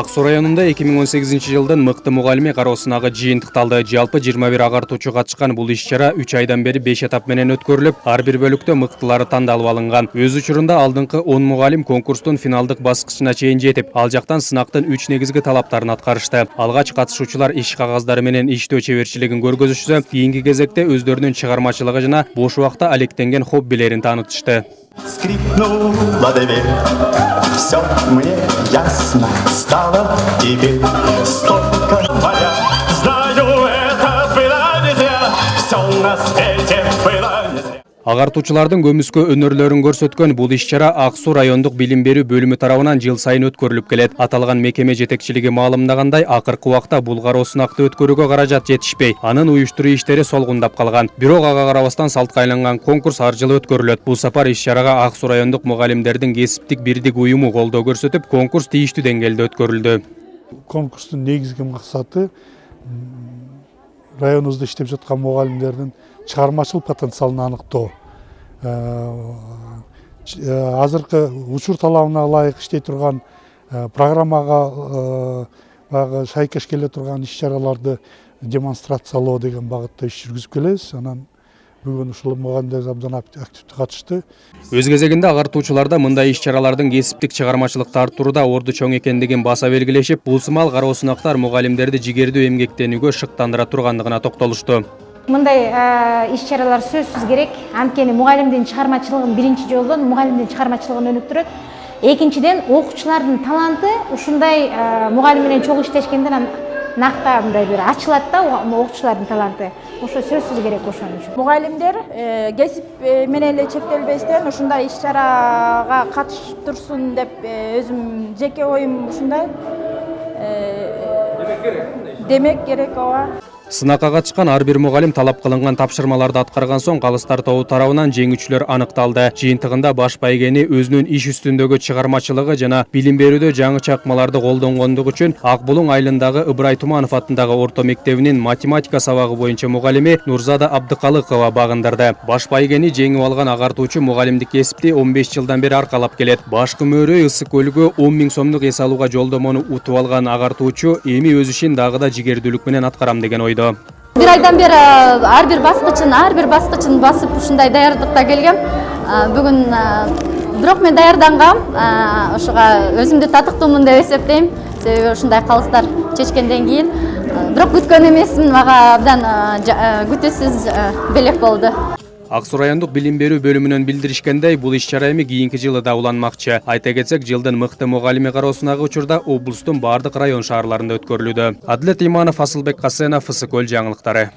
Ак Суу районунда 2018-жылдын мыкты мугалими кароосунагы жыйынтыкталды. Жалпы 21 агартуучу катышкан бул иш-чара 3 айдан бери 5 этап менен өткөрүлүп, ар бир бөлүктө мыктылары тандалып алынган. Өз учурунда алдыңкы 10 мугалим конкурстун финалдык баскычына чейин жетип, ал жактан сынактын 3 негизги талаптарын аткарышты. Алгач катышуучулар иш кагаздары менен иштөө чеберчилигин көргөзүшсө, кийинки кезекте өздөрүнүн чыгармачылыгы жана бош убакта алектенген хоббилерин таанытышты. Скрипнула дверь, все мне ясно стало теперь. Столько моя, знаю, это было не зря, все на свете было не зря. Агартуучулардын көмүскө өнөрлөрүн көрсөткөн бул иш-чара Ак Суу райондук билим берүү бөлүмү тарабынан жыл сайын өткөрүлүп келет. Аталган мекеме жетекчилиги маалымдагандай, акыркы убакта бул кароо сынакты өткөрүүгө каражат жетишпей, анын уюштуруу иштери солгундап калган. Бирок ага карабастан салтка айланган конкурс ар жылы өткөрүлөт. Бул сапар иш-чарага Ак Суу райондук мугалимдердин кесиптик бирдик уюму колдоо көрсөтүп, конкурс тийиштүү деңгээлде өткөрүлдү. Конкурстун негизги максаты районубузда иштеп жаткан мугалимдердин чыгармачылык потенциалын аныктоо. Азыркы учур талабына ылайык иштей турган программага шайкеш келе турган иш-чараларды демонстрациялоо деген багытта иш жүргүзүп келебиз. Анан бүгүн ушул мугалимдер абдан активдүү катышты. Өз кезегинде агартуучуларда мындай иш-чаралардын кесиптик чыгармачылыкты арттууруда орду чоң экендигин баса белгилешип, бул сымал кароо сынактар мугалимдерди жигердүү эмгектенүүгө шыктандыра тургандыгына токтолушту. Мындай иш-чаралар сөзсүз керек. Анткени мугалимдин чыгармачылыгын биринчи жолдон мугалимдин чыгармачылыгын өнүктүрөт. Экинчиден, окуучулардын таланты ушундай мугалим менен чогуу иштешкенден накта мындай бир ачылат да, окуучулардын таланты. Ошо сөзсүз керек ошон үчүн. Мугалимдер кесип менен эле чектелбестен ушундай иш-чарага катышып турсун деп өзүм жеке оюм ушундай. Демек керек, ооба. Сынакка катышкан ар бир мугалим талап кылынган тапшырмаларды аткарган соң калыстар тобу тарабынан жеңүүчүлөр аныкталды. Жыйынтыгында баш байгени өзүнүн иш үстүндөгү чыгармачылыгы жана билим берүүдө жаңы чакмаларды колдонгондугу үчүн Ак Булуң айылындагы Ыбырай Туманов атындагы орто мектебинин математика сабагы боюнча мугалими Нурзада Абдыкалыкова багындырды. Баш байгени жеңип алган агартуучу мугалимдик кесипти 15 жылдан бери аркалап келет. Башкы мөөрөй ысык көлгө 10 000 сомдук эс алууга жолдомону утуп алган агартуучу эми өз ишин дагы да жигердүүлүк менен аткарам деген ойдо. Bir aydan beri ар бир баскычын басып ушундай даярдыкта келгем. Бүгүн бирок мен даярдангам. Ошого өзүмдү татыктуумун деп эсептейм. Себеби ушундай калыстар чечкенден кийин бирок күткөн эмесмин, мага абдан күтүүсүз белек болду. Ак Суу райондук билим берүү бөлүмүнөн билдиришкендей, бул иш-чара эми кийинки жылы да уланмакчы. Айта кетсек, жылдын мыкты мугалими кароосунагы учурда облустун бардык район шаарларында өткөрүлүүдө. Адилет Иманов, Асылбек Касенов, ФСК жаңылыктары.